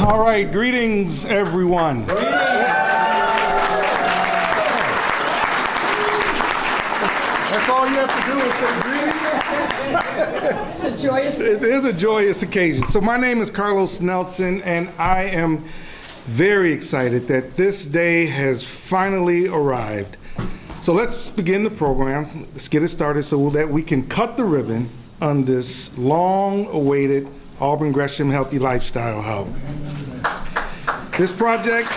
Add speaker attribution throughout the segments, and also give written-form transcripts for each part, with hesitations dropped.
Speaker 1: All right, greetings, everyone. That's all you have to do is say greetings.
Speaker 2: It's a joyous day.
Speaker 1: It is a joyous occasion. So my name is Carlos Nelson, and I am very excited that this day has finally arrived. So let's begin the program. Let's get it started so that we can cut the ribbon on this long-awaited Auburn Gresham Healthy Lifestyle Hub. This project,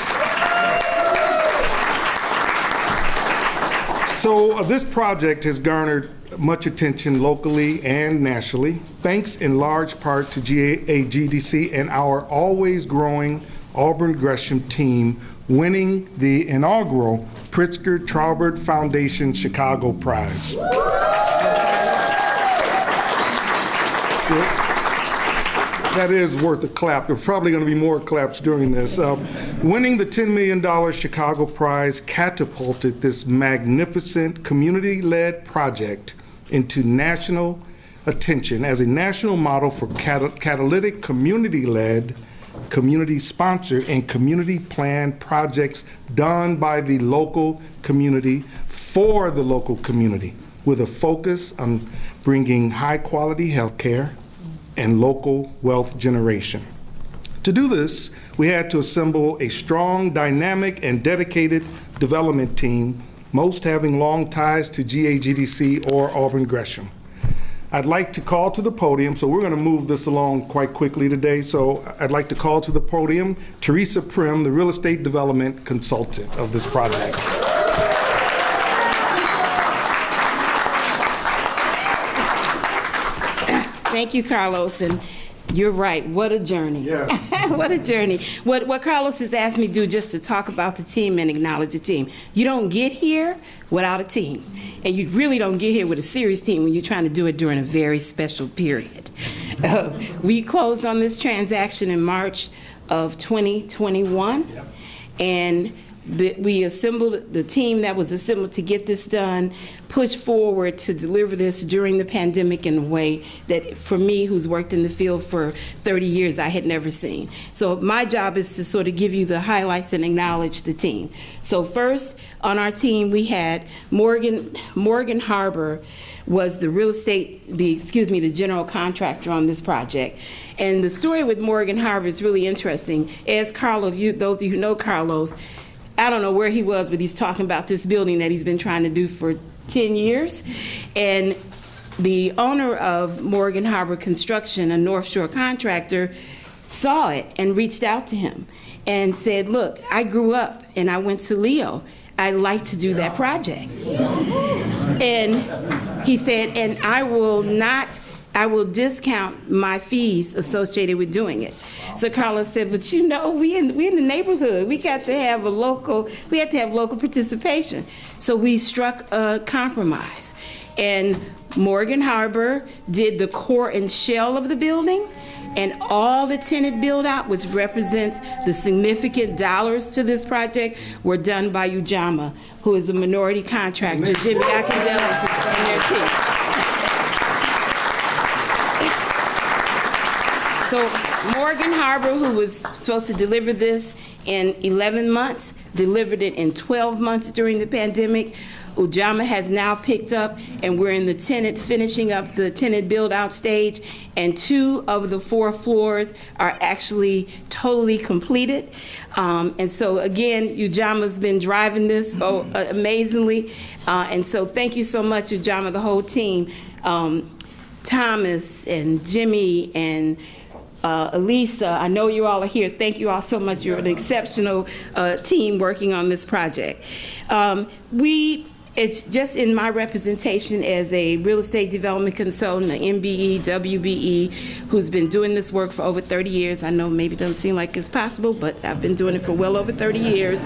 Speaker 1: this project has garnered much attention locally and nationally, thanks in large part to GAGDC and our always growing Auburn Gresham team winning the inaugural Pritzker Traubert Foundation Chicago Prize. That is worth a clap. There's probably going to be more claps during this. Winning the $10 million Chicago Prize catapulted this magnificent community-led project into national attention as a national model for catalytic community-led, community-sponsored, and community-planned projects done by the local community for the local community, with a focus on bringing high-quality health care and local wealth generation. To do this, we had to assemble a strong, dynamic, and dedicated development team, most having long ties to GAGDC or Auburn Gresham. I'd like to call to the podium, so we're going to move this along quite quickly today, so I'd like to call to the podium Teresa Prim, the real estate development consultant of this project.
Speaker 2: Thank you, Carlos, and you're right. What a journey.
Speaker 1: Yes.
Speaker 2: What a journey. What Carlos has asked me to do just to talk about the team and acknowledge the team. You don't get here without a team, and you really don't get here with a serious team when you're trying to do it during a very special period. We closed on this transaction in March of 2021, and we assembled the team that was assembled to get this done, pushed forward to deliver this during the pandemic in a way that, for me, who's worked in the field for 30 years, I had never seen. So my job is to sort of give you the highlights and acknowledge the team. So first, on our team, we had Morgan Harbor was the the general contractor on this project. And the story with Morgan Harbor is really interesting. As Carlos, those of you who know Carlos, I don't know where he was, but he's talking about this building that he's been trying to do for 10 years. And the owner of Morgan Harbor Construction, a North Shore contractor, saw it and reached out to him and said, look, I grew up and I went to Leo. I'd like to do that project. And he said, and I will discount my fees associated with doing it. So Carlos said, but you know, we in the neighborhood. We had to have local participation. So we struck a compromise. And Morgan Harbor did the core and shell of the building, and all the tenant build out, which represents the significant dollars to this project, were done by Ujama, who is a minority contractor, Jimmy Academic, and their team. So Morgan Harbor, who was supposed to deliver this in 11 months, delivered it in 12 months during the pandemic. Ujama has now picked up, and we're in the finishing up the tenant build-out stage, and 2 of the 4 floors are actually totally completed. And so again, Ujama's been driving this amazingly, and so thank you so much, Ujama, the whole team. Thomas and Jimmy and Elisa, I know you all are here. Thank you all so much. You're an exceptional team working on this project. It's just in my representation as a real estate development consultant, an MBE, WBE, who's been doing this work for over 30 years. I know maybe it doesn't seem like it's possible, but I've been doing it for well over 30 years.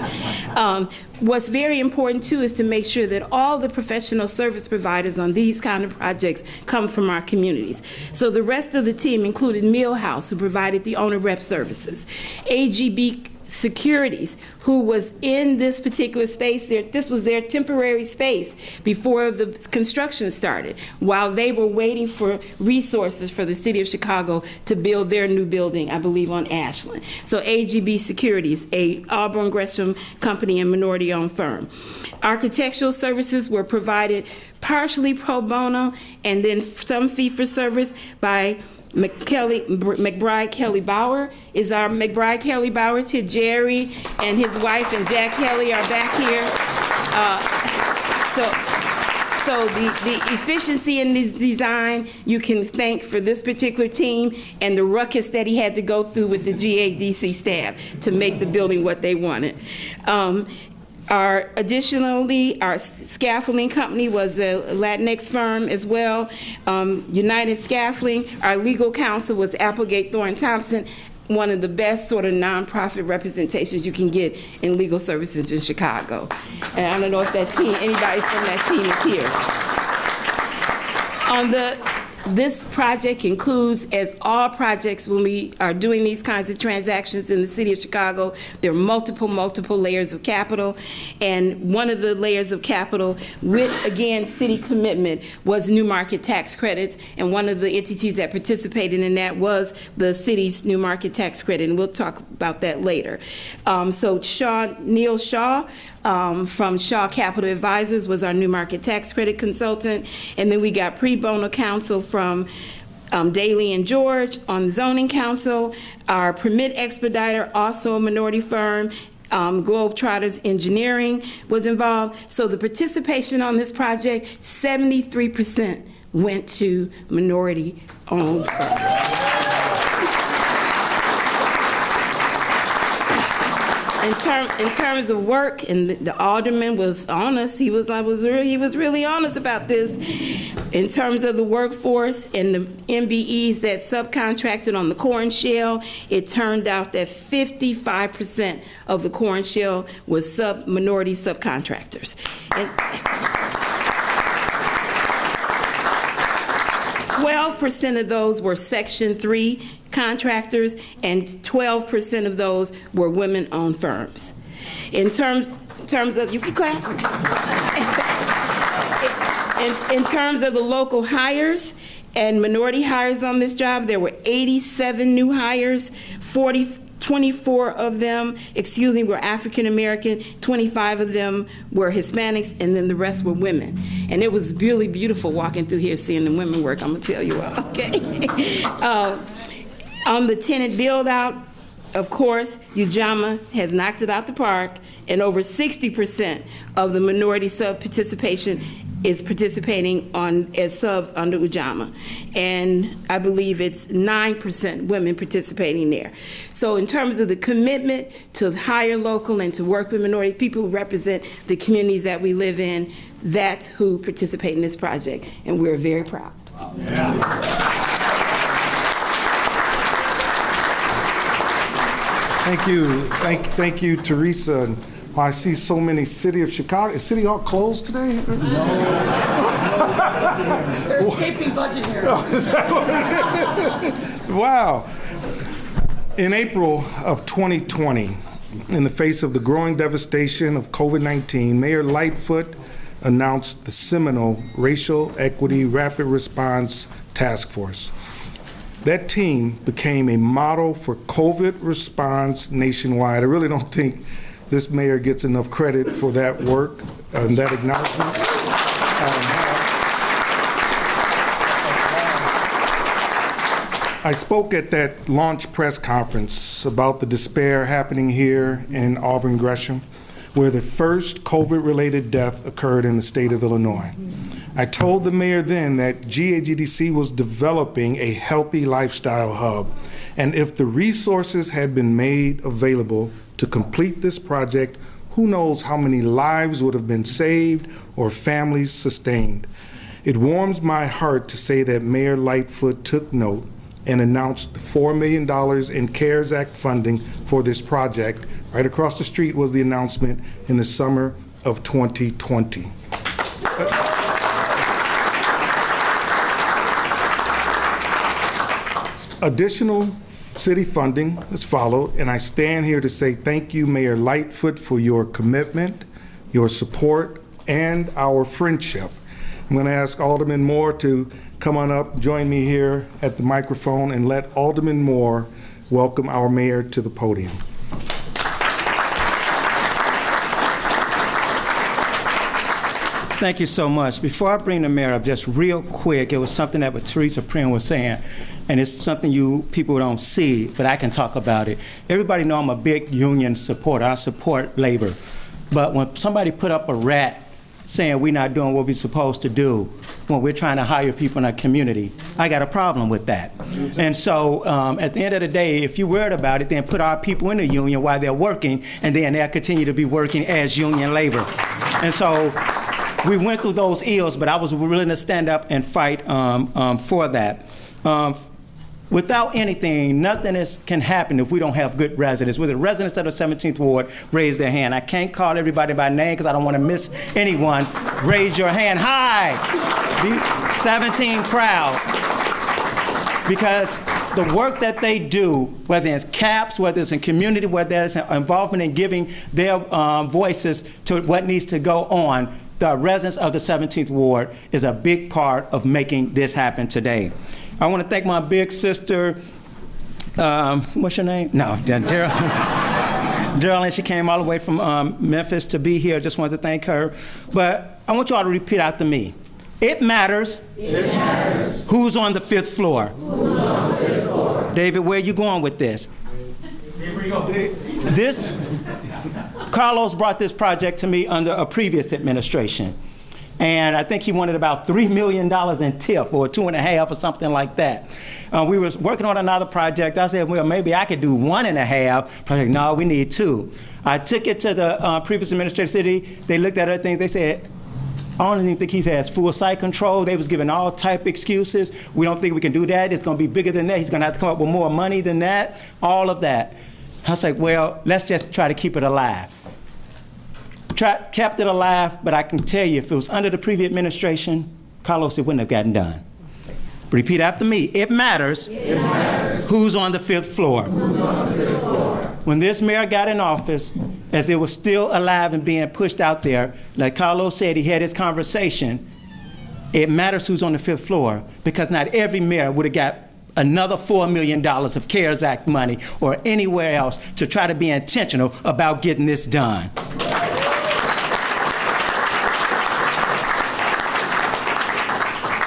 Speaker 2: What's very important, too, is to make sure that all the professional service providers on these kind of projects come from our communities. So the rest of the team included Millhouse, who provided the owner rep services, AGB Securities, who was in this particular space. This was their temporary space before the construction started, while they were waiting for resources for the city of Chicago to build their new building, I believe, on Ashland. So AGB Securities, a Auburn Gresham company and minority-owned firm. Architectural services were provided partially pro bono and then some fee-for-service by McBride Kelly Bauer. Is our McBride Kelly Bauer to Jerry and his wife and Jack Kelly are back here. So the efficiency in this design you can thank for this particular team, and the ruckus that he had to go through with the GADC staff to make the building what they wanted. Additionally, our scaffolding company was a Latinx firm as well. United Scaffolding, our legal counsel was Applegate Thorne Thompson, one of the best sort of nonprofit representations you can get in legal services in Chicago. And I don't know if that team, anybody from that team is here. This project includes, as all projects when we are doing these kinds of transactions in the city of Chicago, there are multiple layers of capital. And one of the layers of capital with, again, city commitment was new market tax credits. And one of the entities that participated in that was the city's new market tax credit. And we'll talk about that later. So Neil Shaw, from Shaw Capital Advisors was our new market tax credit consultant. And then we got pre bono counsel from Daly and George on zoning council. Our permit expediter, also a minority firm, Globetrotters Engineering was involved. So the participation on this project, 73% went to minority owned firms. In terms of work, and the alderman was honest. He was really honest about this. In terms of the workforce and the MBEs that subcontracted on the corn shell, it turned out that 55% of the corn shell was minority subcontractors. And 12% of those were Section 3 contractors, and 12% of those were women-owned firms. In terms of, you can clap. In terms of the local hires and minority hires on this job, there were 87 new hires, 24 of them, were African American, 25 of them were Hispanics, and then the rest were women. And it was really beautiful walking through here seeing the women work, I'm gonna tell you all, okay? On the tenant build out, of course, Ujamaa has knocked it out the park, and over 60% of the minority sub participation is participating as subs under Ujamaa. And I believe it's 9% women participating there. So in terms of the commitment to hire local and to work with minorities, people who represent the communities that we live in, that's who participate in this project, and we're very proud.
Speaker 3: Yeah.
Speaker 1: Thank you, Teresa. I see so many City of Chicago. Is City Hall closed today?
Speaker 3: No. They're escaping budget here.
Speaker 1: Wow. In April of 2020, in the face of the growing devastation of COVID-19, Mayor Lightfoot announced the seminal Racial Equity Rapid Response Task Force. That team became a model for COVID response nationwide. I really don't think this mayor gets enough credit for that work and that acknowledgement. I spoke at that launch press conference about the despair happening here in Auburn Gresham, where the first COVID-related death occurred in the state of Illinois. I told the mayor then that GAGDC was developing a healthy lifestyle hub, and if the resources had been made available to complete this project, who knows how many lives would have been saved or families sustained. It warms my heart to say that Mayor Lightfoot took note and announced the $4 million in CARES Act funding for this project. Right across the street was the announcement in the summer of 2020. Additional city funding is followed, and I stand here to say thank you, Mayor Lightfoot, for your commitment, your support, and our friendship. I'm going to ask Alderman Moore to come on up, join me here at the microphone, and let Alderman Moore welcome our mayor to the podium.
Speaker 4: Thank you so much. Before I bring the mayor up, just real quick, it was something that Teresa Prim was saying, and it's something you people don't see, but I can talk about it. Everybody know I'm a big union supporter. I support labor. But when somebody put up a rat saying we're not doing what we're supposed to do when we're trying to hire people in our community, I got a problem with that. And so at the end of the day, if you're worried about it, then put our people in the union while they're working, and then they'll continue to be working as union labor. And so we went through those ills, but I was willing to stand up and fight for that. Without anything, nothing can happen if we don't have good residents. With the residents of the 17th Ward, raise their hand. I can't call everybody by name because I don't want to miss anyone. Raise your hand high. Be 17 proud. Because the work that they do, whether it's CAPS, whether it's in community, whether it's involvement in giving their voices to what needs to go on, the residents of the 17th Ward is a big part of making this happen today. I want to thank my big sister, what's your name? No, Daryl. Daryl, and she came all the way from Memphis to be here. Just wanted to thank her. But I want you all to repeat after me. It matters. It matters. Who's on the 5th floor? Who's on the 5th floor? David, where are you going with this? Here we go. Carlos brought this project to me under a previous administration. And I think he wanted about $3 million in TIF, or 2.5 or something like that. We were working on another project. I said, well, maybe I could do 1.5. Project, no, we need 2. I took it to the previous administrative city. They looked at other things. They said, I don't even think he has full site control. They was giving all type excuses. We don't think we can do that. It's going to be bigger than that. He's going to have to come up with more money than that, all of that. I was like, well, let's just try to keep it alive. Kept it alive, but I can tell you, if it was under the previous administration, Carlos, it wouldn't have gotten done. Repeat after me. It matters. It matters. Who's on the 5th floor? Who's on the 5th floor? When this mayor got in office, as it was still alive and being pushed out there, like Carlos said, he had his conversation. It matters who's on the 5th floor, because not every mayor would have got another $4 million of CARES Act money or anywhere else to try to be intentional about getting this done.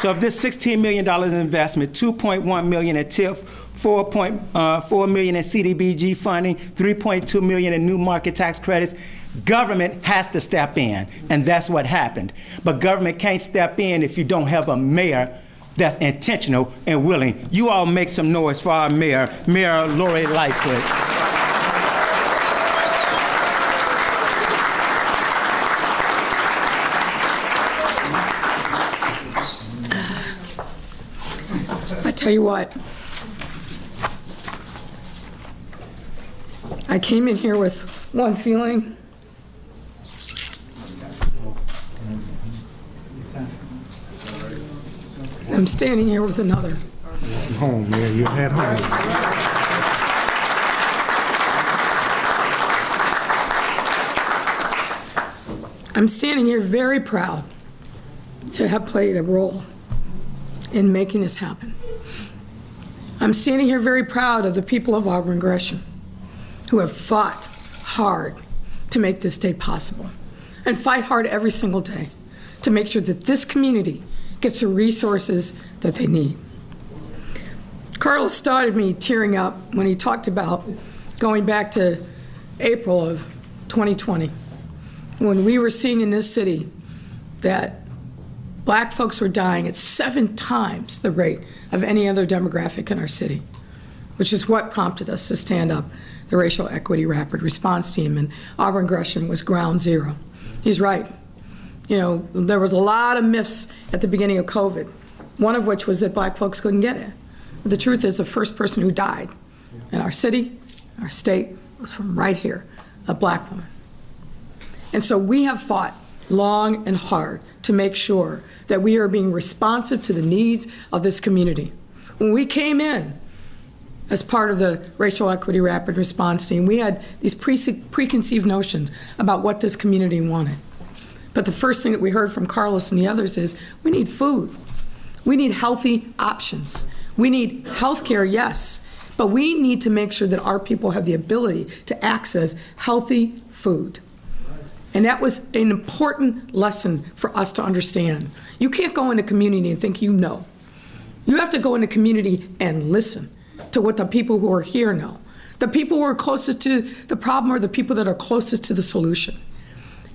Speaker 4: So of this $16 million in investment, $2.1 million in TIF, $4.4 million in CDBG funding, $3.2 million in new market tax credits, government has to step in, and that's what happened. But government can't step in if you don't have a mayor that's intentional and willing. You all make some noise for our mayor, Mayor Lori Lightfoot.
Speaker 3: Tell you what, I came in here with one feeling. I'm standing here with another.
Speaker 1: Home, yeah, you're at home.
Speaker 3: I'm standing here very proud to have played a role in making this happen. I'm standing here very proud of the people of Auburn Gresham who have fought hard to make this day possible, and fight hard every single day to make sure that this community gets the resources that they need. Carlos started me tearing up when he talked about going back to April of 2020, when we were seeing in this city that Black folks were dying at 7 times the rate of any other demographic in our city, which is what prompted us to stand up the Racial Equity Rapid Response Team, and Auburn Gresham was ground zero. He's right. You know, there was a lot of myths at the beginning of COVID, one of which was that Black folks couldn't get it. But the truth is, the first person who died in our city, our state, was from right here, a Black woman. And so we have fought long and hard to make sure that we are being responsive to the needs of this community. When we came in as part of the Racial Equity Rapid Response Team, we had these preconceived notions about what this community wanted. But the first thing that we heard from Carlos and the others is, we need food. We need healthy options. We need health care, yes, but we need to make sure that our people have the ability to access healthy food. And that was an important lesson for us to understand. You can't go into community and think you know. You have to go into community and listen to what the people who are here know. The people who are closest to the problem are the people that are closest to the solution.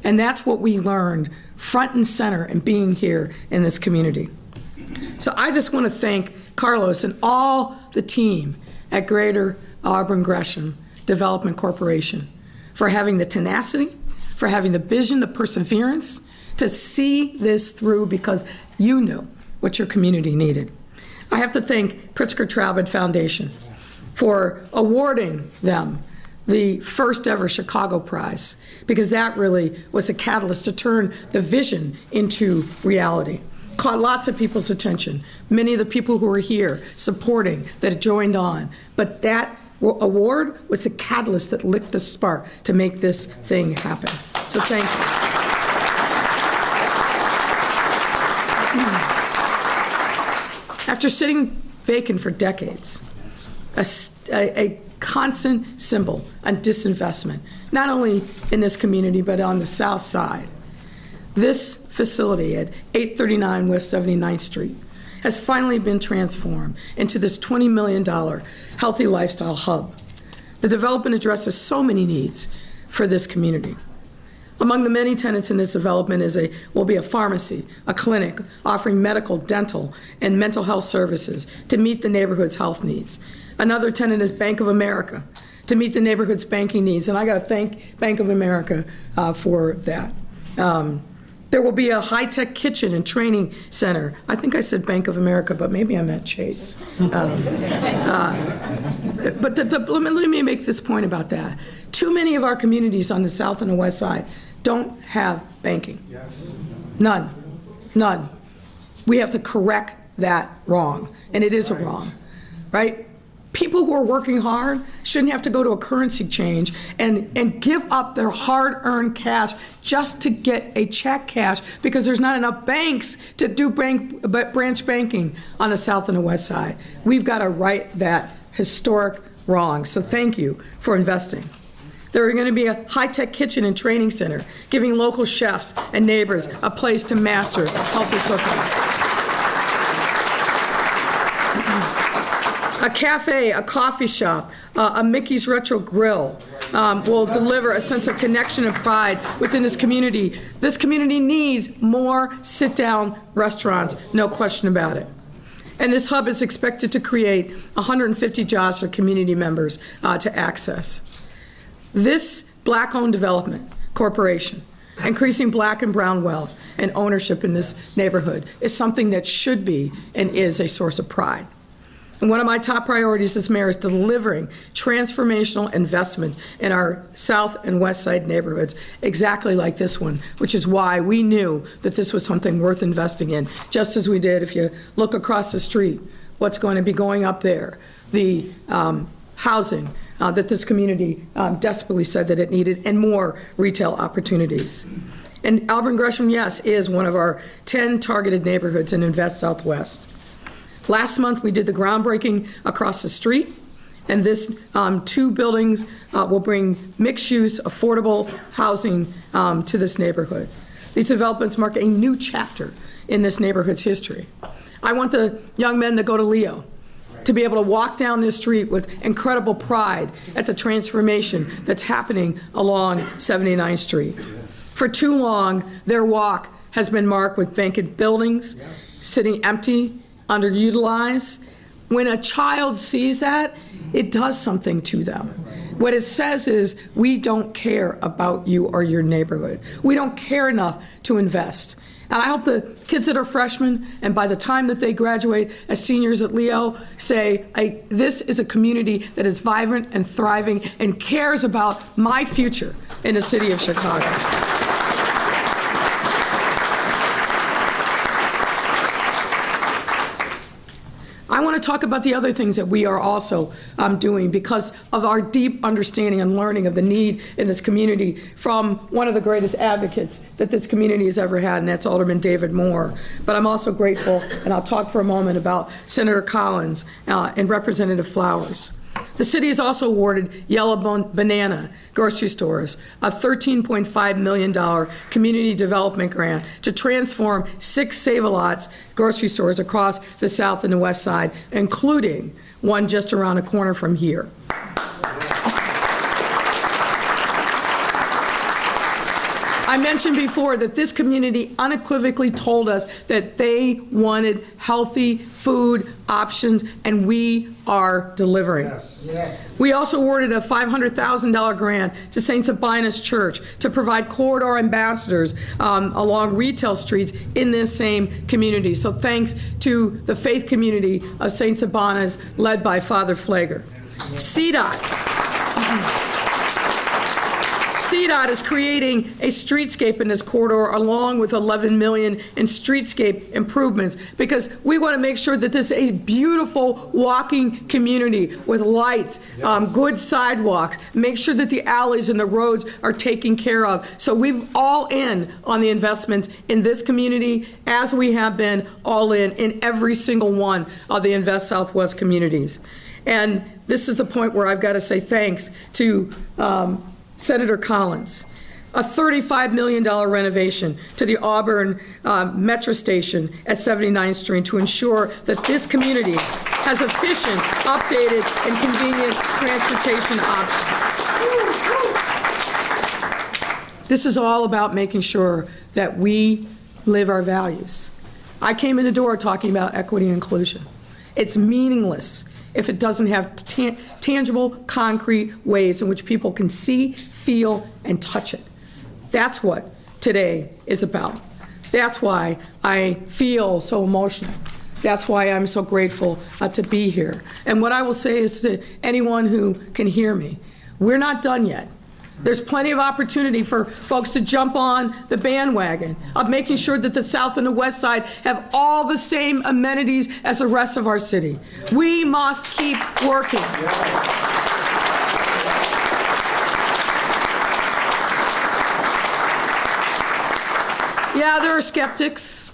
Speaker 3: And that's what we learned front and center in being here in this community. So I just want to thank Carlos and all the team at Greater Auburn Gresham Development Corporation for having the tenacity, for having the vision, the perseverance to see this through, because you knew what your community needed. I have to thank Pritzker Traubad Foundation for awarding them the first ever Chicago Prize, because that really was a catalyst to turn the vision into reality. Caught lots of people's attention. Many of the people who were here supporting that joined on. But that award was the catalyst that lit the spark to make this thing happen. So thank you. After sitting vacant for decades, a constant symbol on disinvestment, not only in this community, but on the South Side. This facility at 839 West 79th Street has finally been transformed into this $20 million healthy lifestyle hub. The development addresses so many needs for this community. Among the many tenants in this development will be a pharmacy, a clinic offering medical, dental, and mental health services to meet the neighborhood's health needs. Another tenant is Bank of America to meet the neighborhood's banking needs, and I got to thank Bank of America for that. There will be a high-tech kitchen and training center. I think I said Bank of America, but maybe I meant Chase. But let me make this point about that. Too many of our communities on the South and the West Side don't have banking. Yes. None. None. We have to correct that wrong, and it is a wrong, right? People who are working hard shouldn't have to go to a currency change and give up their hard-earned cash just to get a check cash, because there's not enough banks to do branch banking on the South and the West Side. We've got to right that historic wrong. So thank you for investing. There are going to be a high-tech kitchen and training center, giving local chefs and neighbors a place to master healthy cooking. A cafe, a coffee shop, a Mickey's Retro Grill will deliver a sense of connection and pride within this community. This community needs more sit-down restaurants, no question about it. And this hub is expected to create 150 jobs for community members to access. This Black-owned development corporation, increasing Black and brown wealth and ownership in this neighborhood, is something that should be and is a source of pride. And one of my top priorities as mayor is delivering transformational investments in our South and West Side neighborhoods, exactly like this one, which is why we knew that this was something worth investing in, just as we did, if you look across the street, what's going to be going up there, the housing that this community desperately said that it needed, and more retail opportunities. And Auburn Gresham, yes, is one of our 10 targeted neighborhoods in Invest Southwest. Last month, we did the groundbreaking across the street, and this 2 buildings will bring mixed-use, affordable housing to this neighborhood. These developments mark a new chapter in this neighborhood's history. I want the young men that go to Leo to be able to walk down this street with incredible pride at the transformation that's happening along 79th Street. For too long, their walk has been marked with vacant buildings, sitting empty, underutilized. When a child sees that, it does something to them. What it says is, we don't care about you or your neighborhood. We don't care enough to invest. And I hope the kids that are freshmen, and by the time that they graduate as seniors at Leo, say, this is a community that is vibrant and thriving and cares about my future in the city of Chicago. I want want to talk about the other things that we are also doing because of our deep understanding and learning of the need in this community from one of the greatest advocates that this community has ever had, and that's Alderman David Moore. But I'm also grateful, and I'll talk for a moment about Senator Collins and Representative Flowers. The city has also awarded Yellow Banana grocery stores a $13.5 million community development grant to transform 6 Save-A-Lots grocery stores across the south and the west side, including one just around the corner from here. I mentioned before that this community unequivocally told us that they wanted healthy food options, and we are delivering. Yes. Yes. We also awarded a $500,000 grant to St. Sabina's Church to provide corridor ambassadors along retail streets in this same community. So thanks to the faith community of St. Sabina's, led by Father Flager. CDOT is creating a streetscape in this corridor along with $11 million in streetscape improvements because we want to make sure that this is a beautiful walking community with lights, good sidewalks, make sure that the alleys and the roads are taken care of. So we're all in on the investments in this community, as we have been all in every single one of the Invest Southwest communities. And this is the point where I've got to say thanks to Senator Collins, a $35 million renovation to the Auburn Metro Station at 79th Street to ensure that this community has efficient, updated, and convenient transportation options. This is all about making sure that we live our values. I came in the door talking about equity and inclusion. It's meaningless if it doesn't have tangible, concrete ways in which people can see, feel, and touch it. That's what today is about. That's why I feel so emotional. That's why I'm so grateful to be here. And what I will say is to anyone who can hear me, we're not done yet. There's plenty of opportunity for folks to jump on the bandwagon of making sure that the South and the West Side have all the same amenities as the rest of our city. We must keep working. Yeah, there are skeptics,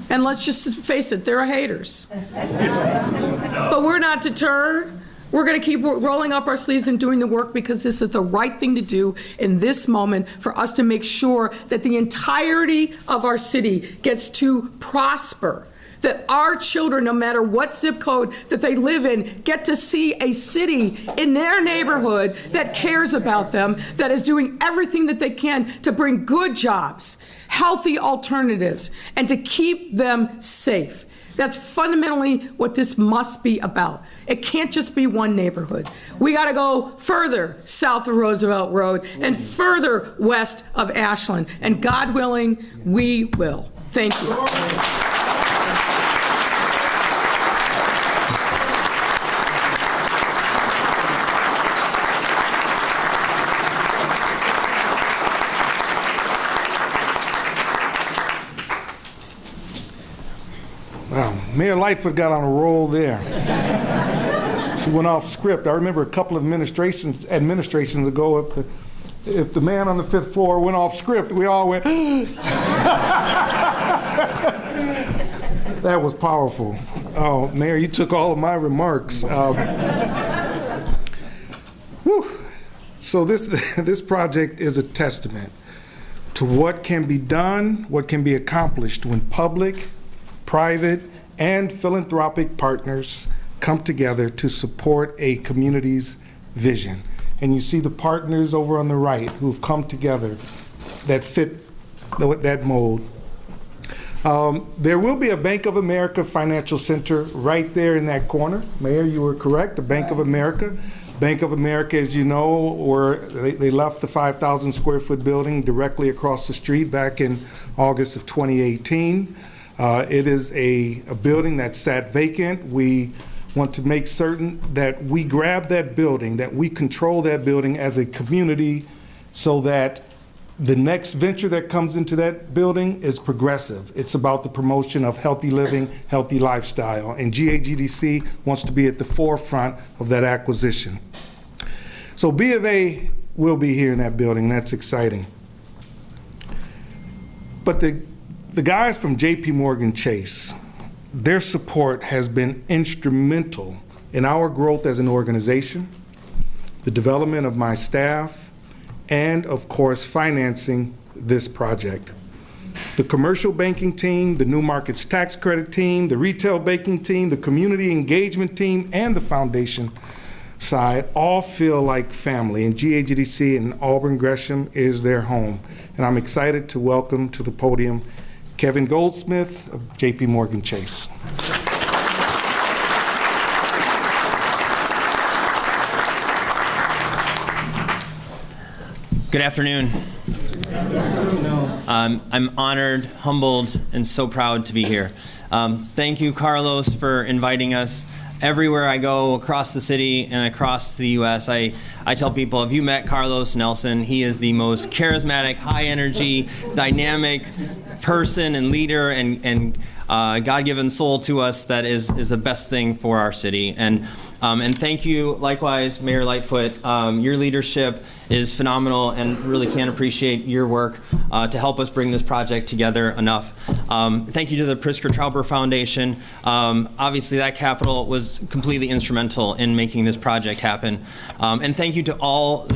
Speaker 3: and let's just face it, there are haters. But we're not deterred. We're going to keep rolling up our sleeves and doing the work because this is the right thing to do in this moment for us to make sure that the entirety of our city gets to prosper, that our children, no matter what zip code that they live in, get to see a city in their neighborhood that cares about them, that is doing everything that they can to bring good jobs, healthy alternatives, and to keep them safe. That's fundamentally what this must be about. It can't just be one neighborhood. We got to go further south of Roosevelt Road and further west of Ashland. And God willing, we will. Thank you.
Speaker 1: Wow, Mayor Lightfoot got on a roll there. She went off script. I remember a couple of administrations ago, if the man on the 5th floor went off script, we all went, that was powerful. Oh, Mayor, you took all of my remarks. So this project is a testament to what can be done, what can be accomplished when public, private, and philanthropic partners come together to support a community's vision. And you see the partners over on the right who've come together that fit that mold. There will be a Bank of America Financial Center right there in that corner. Mayor, you were correct, the Bank of America. Bank of America, as you know, they left the 5,000 square foot building directly across the street back in August of 2018. It is a building that sat vacant. We want to make certain that we grab that building, that we control that building as a community so that The next venture that comes into that building is progressive. It's about the promotion of healthy living, healthy lifestyle, and GAGDC wants to be at the forefront of that acquisition. So B of A will be here in that building, and that's exciting. But the guys from Jpmorgan Chase, their support has been instrumental in our growth as an organization, the development of my staff, and of course, financing this project. The commercial banking team, the New Markets Tax Credit team, the retail banking team, the community engagement team, and the foundation side all feel like family, and GAGDC and Auburn Gresham is their home. And I'm excited to welcome to the podium Kevin Goldsmith of Jpmorgan Chase.
Speaker 5: Good afternoon. I'm honored, humbled, and so proud to be here. Thank you, Carlos, for inviting us. Everywhere I go across the city and across the U.S., I tell people, have you met Carlos Nelson? He is the most charismatic, high-energy, dynamic person and leader and God-given soul to us that is the best thing for our city. And thank you, likewise, Mayor Lightfoot. Your leadership is phenomenal, and really can't appreciate your work to help us bring this project together enough. Thank you to the Pritzker Trauber Foundation. Obviously, that capital was completely instrumental in making this project happen. And thank you to all of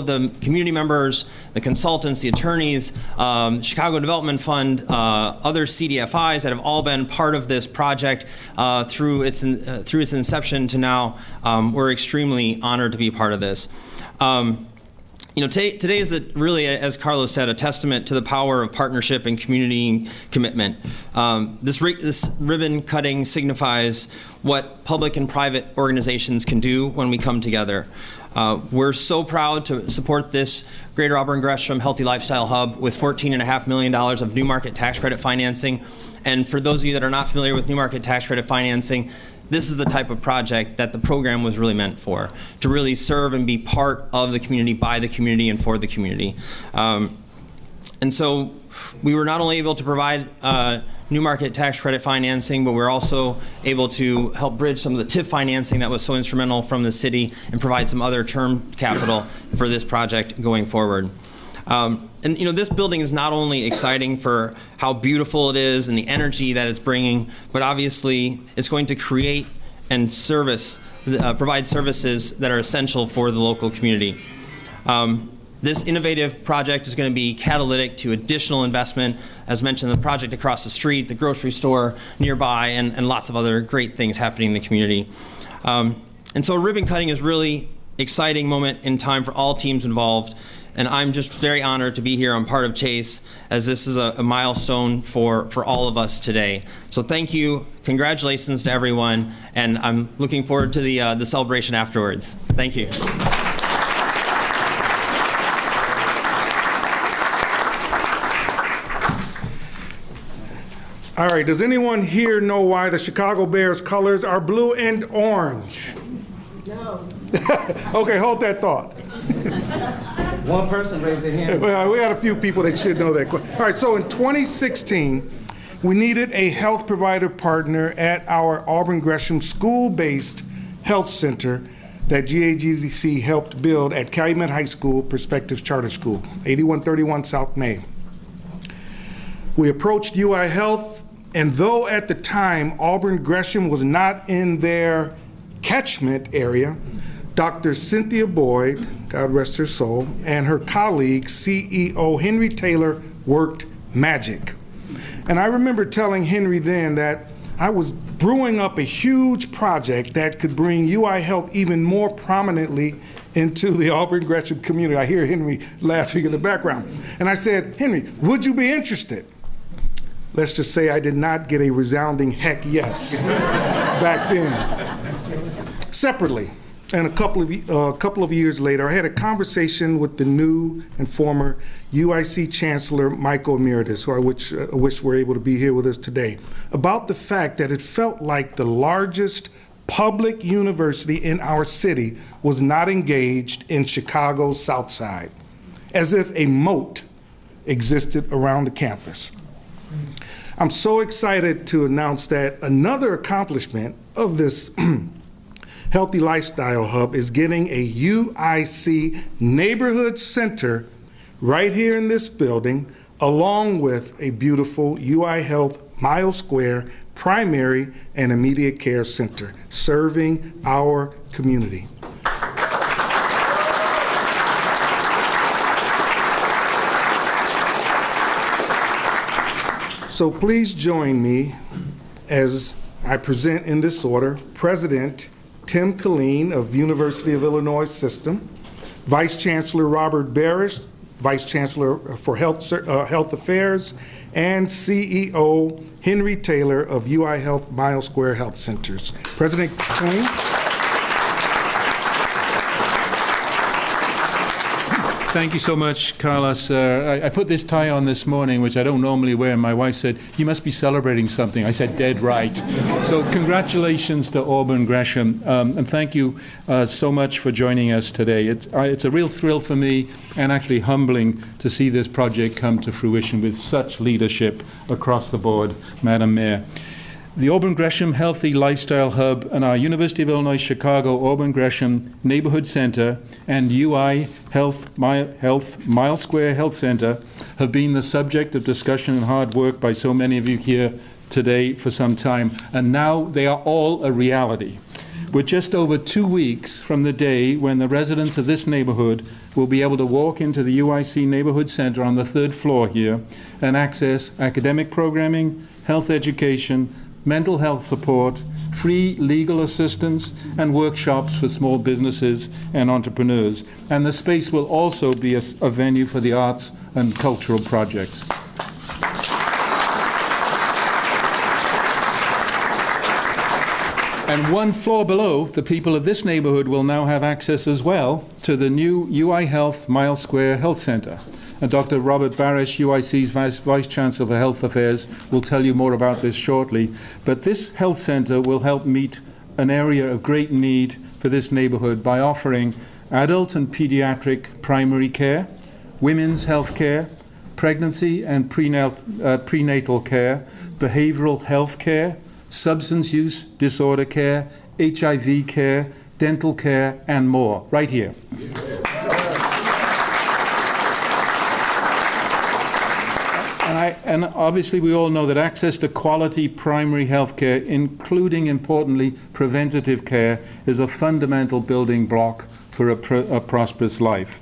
Speaker 5: the community members, the consultants, the attorneys, Chicago Development Fund, other CDFIs that have all been part of this project through its inception to now. We're extremely honored to be a part of this. Today is really, as Carlos said, a testament to the power of partnership and community commitment. This ribbon cutting signifies what public and private organizations can do when we come together. We're so proud to support this Greater Auburn Gresham Healthy Lifestyle Hub with $14.5 million of new market tax credit financing. And for those of you that are not familiar with new market tax credit financing, this is the type of project that the program was really meant for, to really serve and be part of the community, by the community, and for the community. And so we were not only able to provide new market tax credit financing, but we're also able to help bridge some of the TIF financing that was so instrumental from the city and provide some other term capital for this project going forward. And this building is not only exciting for how beautiful it is and the energy that it's bringing, but obviously it's going to create and provide services that are essential for the local community. This innovative project is going to be catalytic to additional investment, as mentioned, the project across the street, the grocery store nearby, and lots of other great things happening in the community. And so ribbon cutting is really exciting moment in time for all teams involved. And I'm just very honored to be here. I'm part of Chase, as this is a milestone for all of us today. So thank you, congratulations to everyone, and I'm looking forward to the celebration afterwards. Thank you.
Speaker 1: All right, does anyone here know why the Chicago Bears colors are blue and orange? No. Okay, hold that thought.
Speaker 4: One person raised their hand.
Speaker 1: Well, we had a few people that should know that. All right, so in 2016, we needed a health provider partner at our Auburn Gresham school-based health center that GAGDC helped build at Calumet High School Perspective Charter School, 8131 South May. We approached UI Health, and though at the time Auburn Gresham was not in their catchment area, Dr. Cynthia Boyd, God rest her soul, and her colleague, CEO Henry Taylor, worked magic. And I remember telling Henry then that I was brewing up a huge project that could bring UI Health even more prominently into the Auburn Gresham community. I hear Henry laughing in the background. And I said, Henry, would you be interested? Let's just say I did not get a resounding heck yes back then. Separately, and a couple of years later, I had a conversation with the new and former UIC Chancellor, Michael Emeritus, who I wish were able to be here with us today, about the fact that it felt like the largest public university in our city was not engaged in Chicago's South Side. as if a moat existed around the campus. I'm so excited to announce that another accomplishment of this Healthy Lifestyle Hub is getting a UIC neighborhood center right here in this building, along with a beautiful UI Health Mile Square primary and immediate care center, serving our community. So please join me as I present in this order President Tim Killeen of University of Illinois System, Vice Chancellor Robert Barish, Vice Chancellor for Health Affairs, and CEO Henry Taylor of UI Health Mile Square Health Centers. President Killeen.
Speaker 6: Thank you so much, Carlos. I put this tie on this morning, which I don't normally wear, and my wife said, "You must be celebrating something." I said, "Dead right." So congratulations to Auburn Gresham, and thank you so much for joining us today. It's a real thrill for me, and actually humbling to see this project come to fruition with such leadership across the board, Madam Mayor. The Auburn Gresham Healthy Lifestyle Hub and our University of Illinois Chicago Auburn Gresham Neighborhood Center and UI Health Mile Square Health Center have been the subject of discussion and hard work by so many of you here today for some time, and now they are all a reality. We're just over 2 weeks from the day when the residents of this neighborhood will be able to walk into the UIC Neighborhood Center on the 3rd floor here and access academic programming, health education, mental health support, free legal assistance, and workshops for small businesses and entrepreneurs. And the space will also be a venue for the arts and cultural projects. And 1 floor below, the people of this neighborhood will now have access as well to the new UI Health Mile Square Health Center. And Dr. Robert Barish, UIC's Vice Chancellor for Health Affairs, will tell you more about this shortly. But this health center will help meet an area of great need for this neighborhood by offering adult and pediatric primary care, women's health care, pregnancy and prenatal care, behavioral health care, substance use disorder care, HIV care, dental care, and more, right here. And obviously we all know that access to quality primary health care, including, importantly, preventative care, is a fundamental building block for a prosperous life.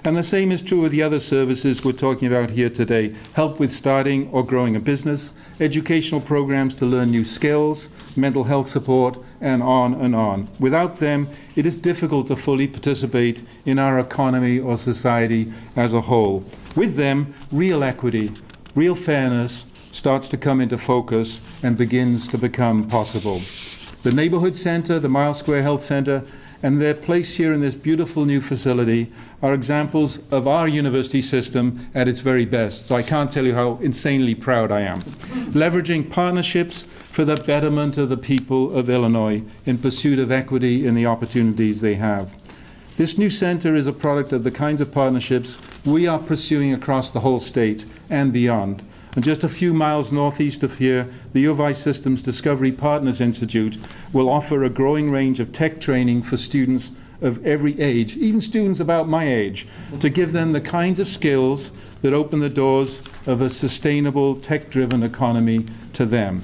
Speaker 6: And the same is true with the other services we're talking about here today: help with starting or growing a business, educational programs to learn new skills, mental health support, and on and on. Without them, it is difficult to fully participate in our economy or society as a whole. With them, real equity, real fairness starts to come into focus and begins to become possible. The Neighborhood Center, the Mile Square Health Center, and their place here in this beautiful new facility are examples of our university system at its very best. So I can't tell you how insanely proud I am. Leveraging partnerships for the betterment of the people of Illinois in pursuit of equity in the opportunities they have. This new center is a product of the kinds of partnerships we are pursuing across the whole state and beyond. And just a few miles northeast of here, the U of I Systems Discovery Partners Institute will offer a growing range of tech training for students of every age, even students about my age, to give them the kinds of skills that open the doors of a sustainable, tech-driven economy to them.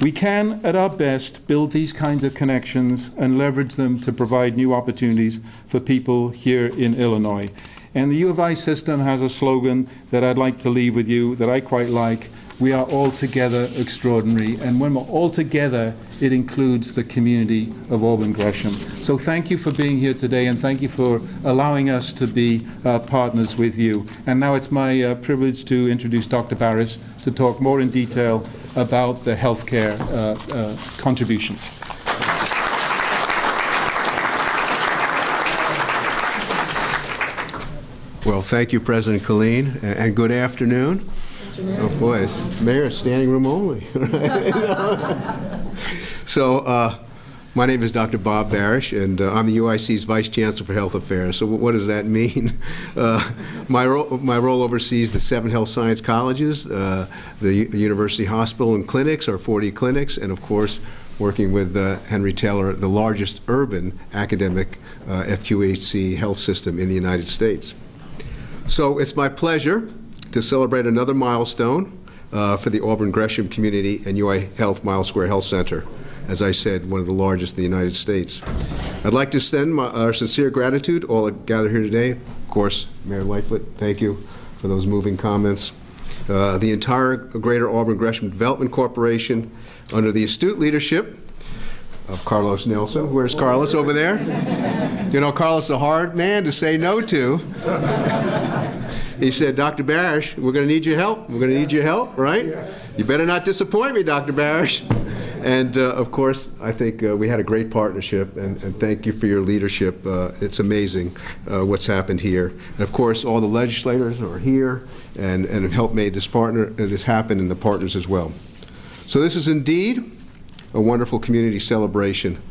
Speaker 6: We can, at our best, build these kinds of connections and leverage them to provide new opportunities for people here in Illinois. And the U of I system has a slogan that I'd like to leave with you that I quite like: we are all together extraordinary. And when we're all together, it includes the community of Auburn Gresham. So thank you for being here today, and thank you for allowing us to be partners with you. And now it's my privilege to introduce Dr. Barish to talk more in detail about the healthcare contributions.
Speaker 7: Well, thank you, President Killeen, and good afternoon. Oh, boys, Mayor, standing room only. So My name is Dr. Bob Barish, and I'm the UIC's Vice Chancellor for Health Affairs. So what does that mean? My role oversees the 7 health science colleges, the university hospital and clinics, our 40 clinics, and of course, working with Henry Taylor, the largest urban academic FQHC health system in the United States. So it's my pleasure to celebrate another milestone for the Auburn Gresham Community and UI Health Mile Square Health Center. As I said, one of the largest in the United States. I'd like to extend our sincere gratitude to all gathered here today. Of course, Mayor Lightfoot, thank you for those moving comments. The entire Greater Auburn Gresham Development Corporation, under the astute leadership of Carlos Nelson. Where's Carlos? Over there? You know, Carlos is a hard man to say no to. He said, Dr. Barish, we're going to need your help. We're going to need your help, right? You better not disappoint me, Dr. Barish. And of course, I think we had a great partnership, and thank you for your leadership. It's amazing what's happened here. And of course, all the legislators are here and have helped make this happen, and the partners as well. So this is indeed a wonderful community celebration.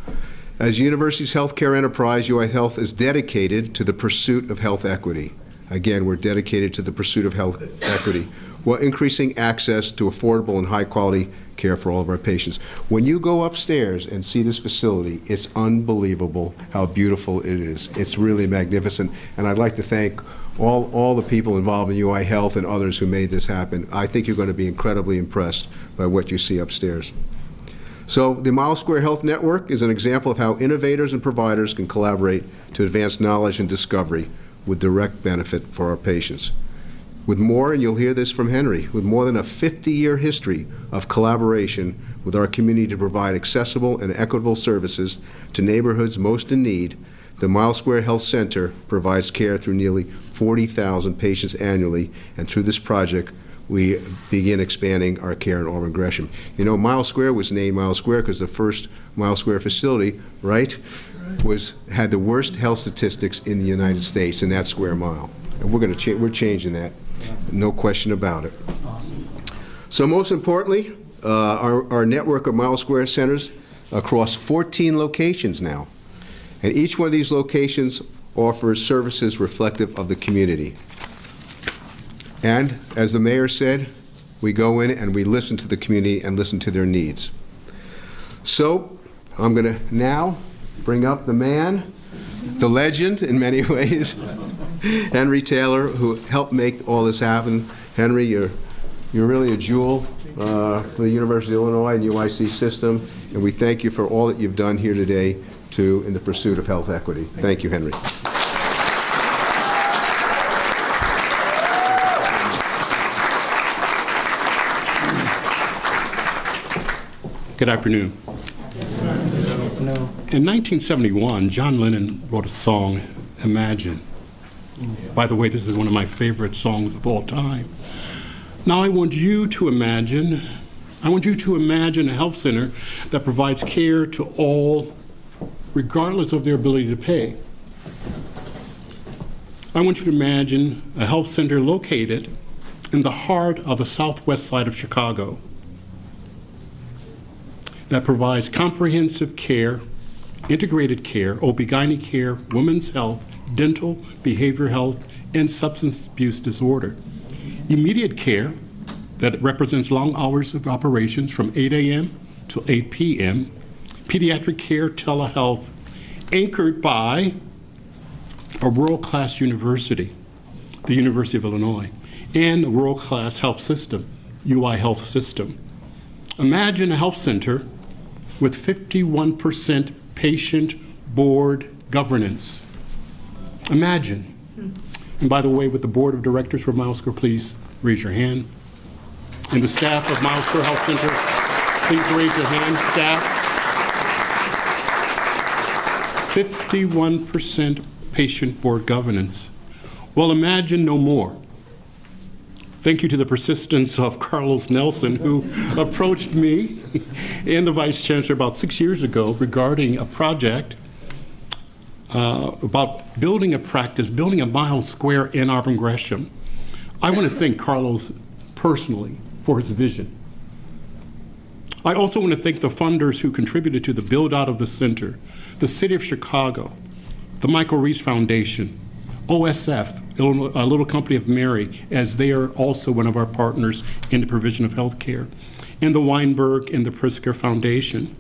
Speaker 7: As university's healthcare enterprise, UI Health is dedicated to the pursuit of health equity. Again, we're dedicated to the pursuit of health equity while increasing access to affordable and high-quality care for all of our patients. When you go upstairs and see this facility, it's unbelievable how beautiful it is. It's really magnificent, and I'd like to thank all the people involved in UI Health and others who made this happen. I think you're going to be incredibly impressed by what you see upstairs. So the Mile Square Health Network is an example of how innovators and providers can collaborate to advance knowledge and discovery with direct benefit for our patients. With more, and you'll hear this from Henry, with more than a 50-year history of collaboration with our community to provide accessible and equitable services to neighborhoods most in need, the Mile Square Health Center provides care through nearly 40,000 patients annually, and through this project, we begin expanding our care in Auburn Gresham. You know, Mile Square was named Mile Square because the first Mile Square facility, right, had the worst health statistics in the United States in that square mile. And we're changing that, no question about it. Awesome. So most importantly, our network of Mile Square centers across 14 locations now. And each one of these locations offers services reflective of the community. And as the mayor said, we go in and we listen to the community and listen to their needs. So I'm going to now bring up the man, the legend in many ways, Henry Taylor, who helped make all this happen. Henry, you're really a jewel for the University of Illinois and UIC system, and we thank you for all that you've done here today in the pursuit of health equity. Thank you, Henry.
Speaker 8: Good afternoon. In 1971, John Lennon wrote a song, Imagine. By the way, this is one of my favorite songs of all time. Now I want you to imagine a health center that provides care to all, regardless of their ability to pay. I want you to imagine a health center located in the heart of the southwest side of Chicago that provides comprehensive care, integrated care, OB/GYN care, women's health, dental, behavioral health, and substance abuse disorder. Immediate care that represents long hours of operations from 8 a.m. to 8 p.m. Pediatric care, telehealth, anchored by a world-class university, the University of Illinois, and a world-class health system, UI Health System. Imagine a health center with 51% patient board governance. Imagine. And by the way, with the board of directors for Mile Square, please raise your hand. And the staff of Mile Square Health Center, please raise your hand, staff. 51% patient board governance. Well, imagine no more. Thank you to the persistence of Carlos Nelson, who approached me and the Vice Chancellor about 6 years ago regarding a project about building a practice, building a Mile Square in Auburn Gresham. I want to thank Carlos personally for his vision. I also want to thank the funders who contributed to the build-out of the center, the City of Chicago, the Michael Reese Foundation, OSF, a Little Company of Mary, as they are also one of our partners in the provision of health care, and the Weinberg and the Pritzker Foundation.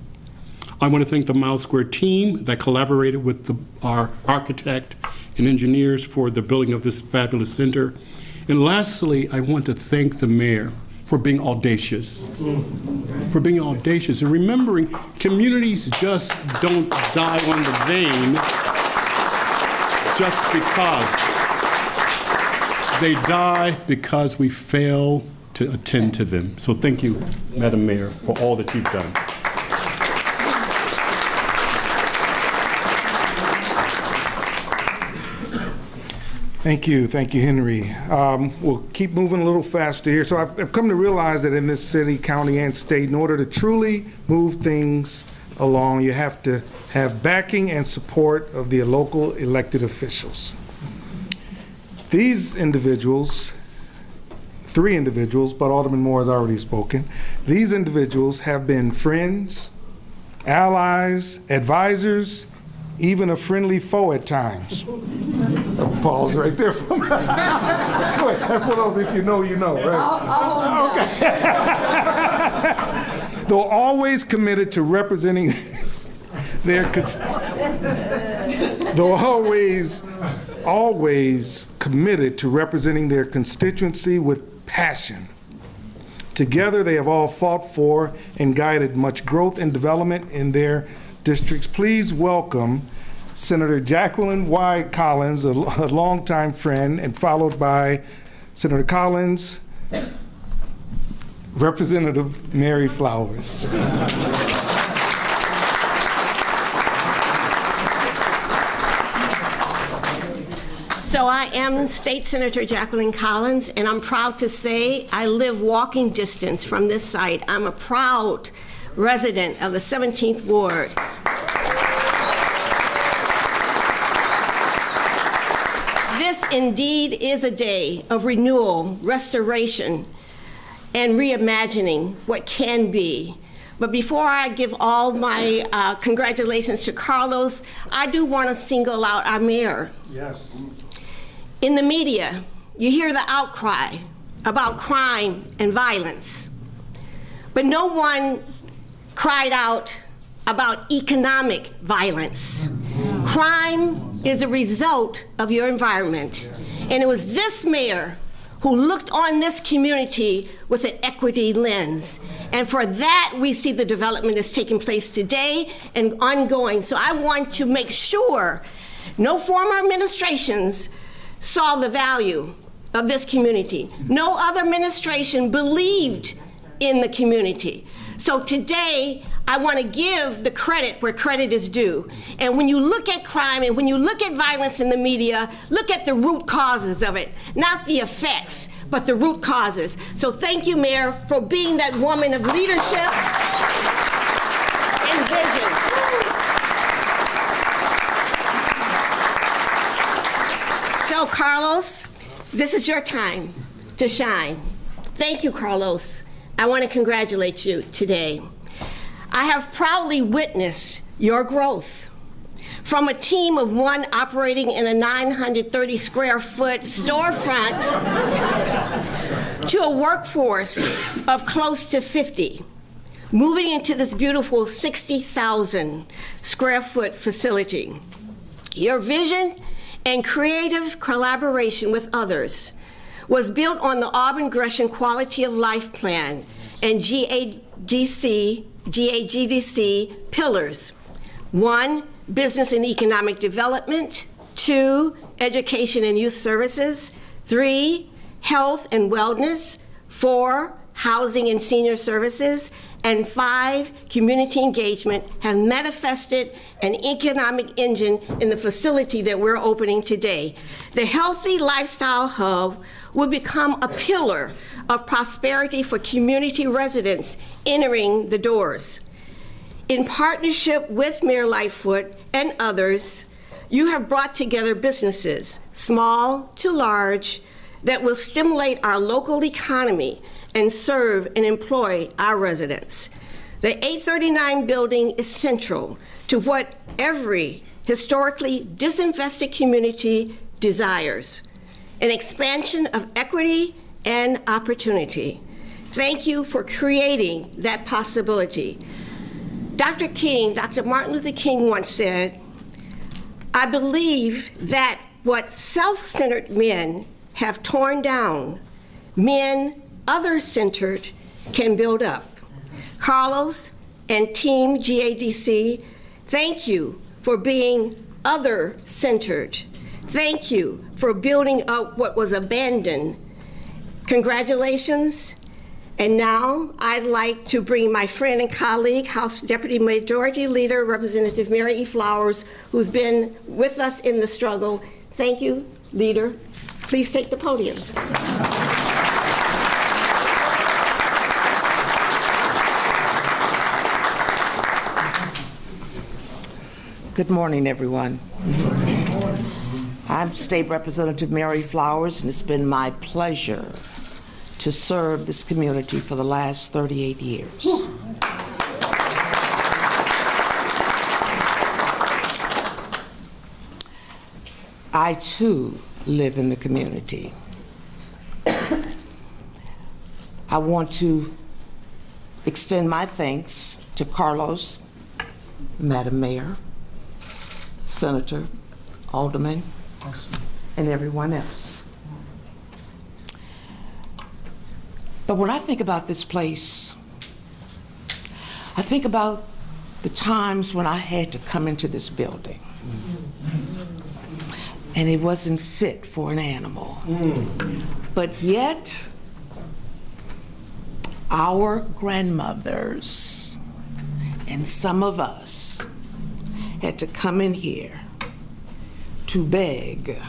Speaker 8: I want to thank the Miles Square team that collaborated with our architect and engineers for the building of this fabulous center. And lastly, I want to thank the mayor for being audacious, and remembering communities just don't die on the vane just because. They die because we fail to attend to them. So thank you, Madam Mayor, for all that you've done.
Speaker 1: Thank you, Henry. We'll keep moving a little faster here. So I've come to realize that in this city, county, and state, in order to truly move things along, you have to have backing and support of the local elected officials. These individuals, 3 individuals, but Alderman Moore has already spoken, these individuals have been friends, allies, advisors, even a friendly foe at times. Pause right there. Wait, that's one of those, if you know, you know, right? Okay. They're always committed to representing their always committed to representing their constituency with passion. Together, they have all fought for and guided much growth and development in their districts. Please welcome Senator Jacqueline Y. Collins, a longtime friend, and followed by Senator Collins, Representative Mary Flowers.
Speaker 9: So I am State Senator Jacqueline Collins, and I'm proud to say I live walking distance from this site. I'm a proud resident of the 17th Ward. This indeed is a day of renewal, restoration, and reimagining what can be. But before I give all my congratulations to Carlos, I do want to single out our mayor.
Speaker 1: Yes.
Speaker 9: In the media, you hear the outcry about crime and violence, but no one cried out about economic violence. Crime is a result of your environment, and it was this mayor who looked on this community with an equity lens. And for that, we see the development that's taking place today and ongoing. So I want to make sure no former administrations saw the value of this community. No other administration believed in the community. So today, I want to give the credit where credit is due. And when you look at crime and when you look at violence in the media, look at the root causes of it, not the effects, but the root causes. So thank you, Mayor, for being that woman of leadership and vision. So, Carlos, this is your time to shine. Thank you, Carlos. I want to congratulate you today. I have proudly witnessed your growth from a team of 1 operating in a 930 square foot storefront to a workforce of close to 50, moving into this beautiful 60,000 square foot facility. Your vision and creative collaboration with others was built on the Auburn Gresham Quality of Life Plan and GAGDC pillars. 1, business and economic development. 2, education and youth services. 3, health and wellness. 4, housing and senior services. And 5, community engagement have manifested an economic engine in the facility that we're opening today. The Healthy Lifestyle Hub will become a pillar of prosperity for community residents entering the doors. In partnership with Mayor Lightfoot and others, you have brought together businesses, small to large, that will stimulate our local economy and serve and employ our residents. The 839 building is central to what every historically disinvested community desires: an expansion of equity and opportunity. Thank you for creating that possibility. Dr. Martin Luther King once said, "I believe that what self-centered men have torn down, men other-centered can build up." Carlos and Team GADC, thank you for being other-centered. Thank you for building up what was abandoned. Congratulations. And now I'd like to bring my friend and colleague, House Deputy Majority Leader, Representative Mary E. Flowers, who's been with us in the struggle. Thank you, Leader. Please take the podium.
Speaker 10: Good morning, everyone. I'm State Representative Mary Flowers, and it's been my pleasure to serve this community for the last 38 years. I, too, live in the community. I want to extend my thanks to Carlos, Madam Mayor, Senator, Alderman, and everyone else. But when I think about this place, I think about the times when I had to come into this building and it wasn't fit for an animal. But yet, our grandmothers and some of us had to come in here to beg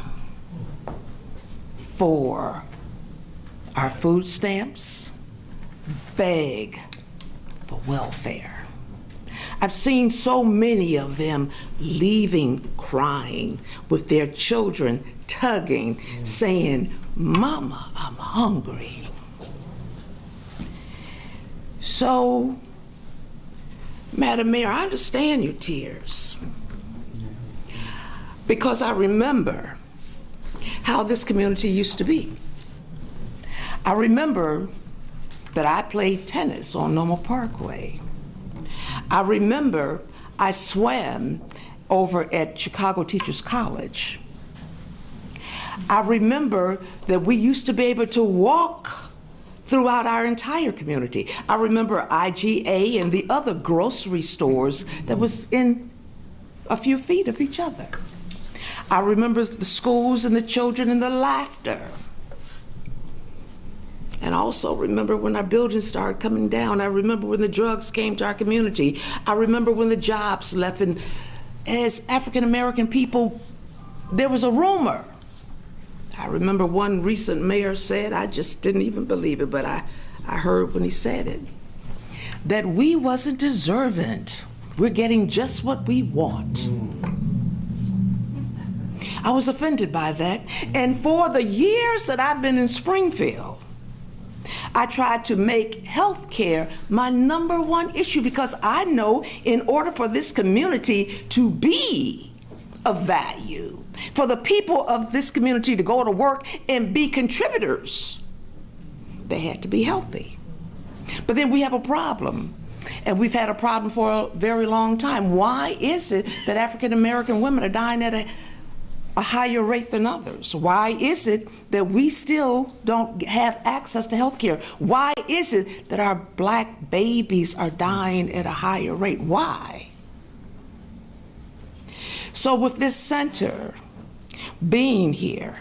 Speaker 10: for our food stamps, beg for welfare. I've seen so many of them leaving crying with their children tugging, saying, "Mama, I'm hungry." So, Madam Mayor, I understand your tears because I remember how this community used to be. I remember that I played tennis on Normal Parkway. I remember I swam over at Chicago Teachers College. I remember that we used to be able to walk throughout our entire community. I remember IGA and the other grocery stores that was in a few feet of each other. I remember the schools and the children and the laughter. And I also remember when our buildings started coming down. I remember when the drugs came to our community. I remember when the jobs left. And as African American people, there was a rumor. I remember one recent mayor said, I just didn't even believe it, but I heard when he said it, that we wasn't deserving. We're getting just what we want. I was offended by that. And for the years that I've been in Springfield, I tried to make health care my #1 issue because I know in order for this community to be of value, for the people of this community to go to work and be contributors, they had to be healthy. But then we have a problem, and we've had a problem for a very long time. Why is it that African American women are dying at a higher rate than others? Why is it that we still don't have access to health care? Why is it that our black babies are dying at a higher rate? Why? So with this center being here,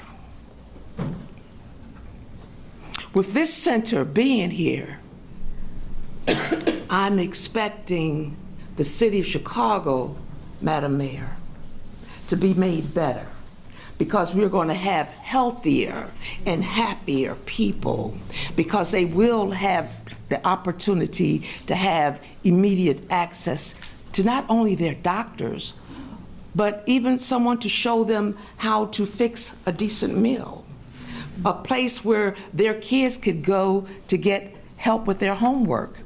Speaker 10: I'm expecting the city of Chicago, Madam Mayor, to be made better, because we're going to have healthier and happier people, because they will have the opportunity to have immediate access to not only their doctors, but even someone to show them how to fix a decent meal, a place where their kids could go to get help with their homework.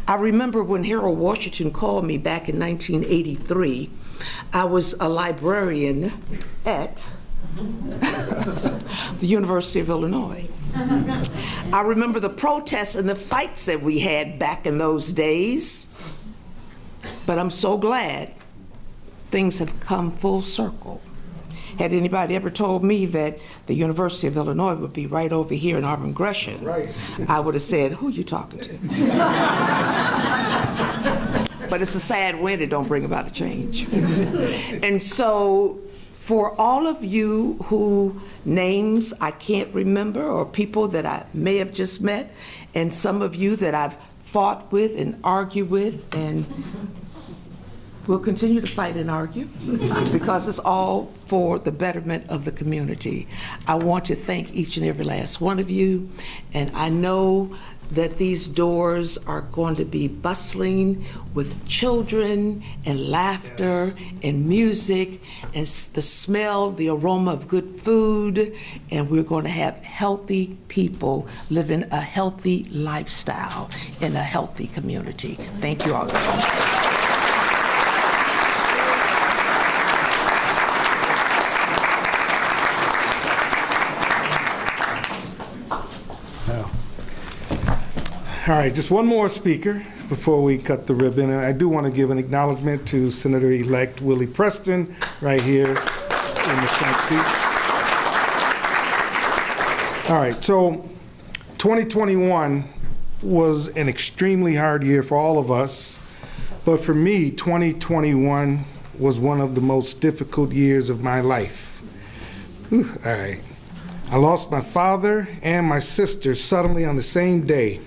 Speaker 10: I remember when Harold Washington called me back in 1983, I was a librarian at the University of Illinois. I remember the protests and the fights that we had back in those days, but I'm so glad things have come full circle. Had anybody ever told me that the University of Illinois would be right over here in Auburn Gresham, I would have said, who are you talking to? But it's a sad wind, it don't bring about a change. And so for all of you who names I can't remember, or people that I may have just met, and some of you that I've fought with and argued with, and we'll continue to fight and argue because it's all for the betterment of the community. I want to thank each and every last one of you, and I know that these doors are going to be bustling with children and laughter and music and the smell, the aroma of good food, and we're going to have healthy people living a healthy lifestyle in a healthy community. Thank you all very much.
Speaker 1: All right, just one more speaker before we cut the ribbon. And I do want to give an acknowledgement to Senator-elect Willie Preston right here in the front seat. All right, so 2021 was an extremely hard year for all of us. But for me, 2021 was one of the most difficult years of my life. Whew, all right. I lost my father and my sister suddenly on the same day,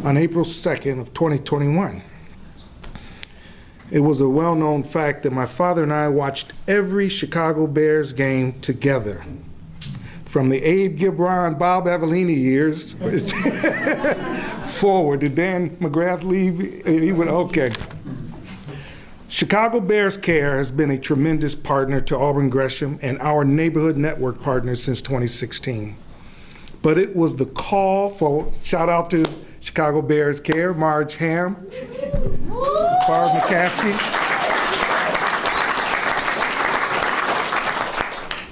Speaker 1: on April 2nd of 2021. It was a well-known fact that my father and I watched every Chicago Bears game together, from the Abe Gibron, Bob Avellini years forward. Did Dan McGrath leave? He went, okay. Chicago Bears Care has been a tremendous partner to Auburn Gresham and our neighborhood network partners since 2016. But it was the call for, shout out to Chicago Bears Care, Marge Ham, Barb McCaskey.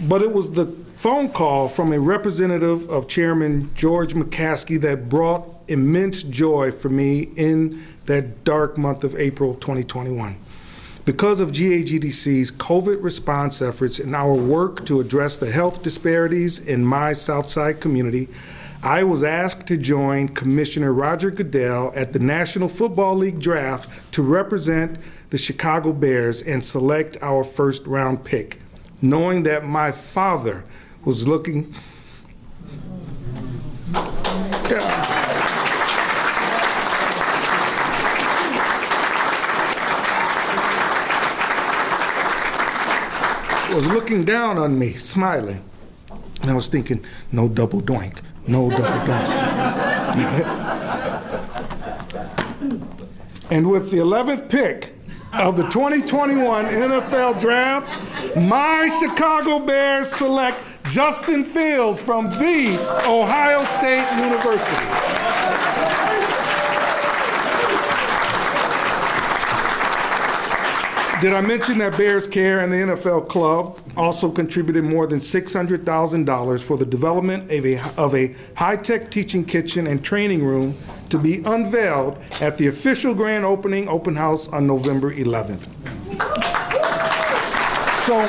Speaker 1: But it was the phone call from a representative of Chairman George McCaskey that brought immense joy for me in that dark month of April 2021. Because of GAGDC's COVID response efforts and our work to address the health disparities in my Southside community, I was asked to join Commissioner Roger Goodell at the National Football League draft to represent the Chicago Bears and select our first round pick, knowing that my father was looking. Was looking down on me, smiling. And I was thinking, no double doink, no double doink. And with the 11th pick of the 2021 NFL Draft, my Chicago Bears select Justin Fields from the Ohio State University. Did I mention that Bears Care and the NFL Club also contributed more than $600,000 for the development of a high-tech teaching kitchen and training room to be unveiled at the official grand opening open house on November 11th. So,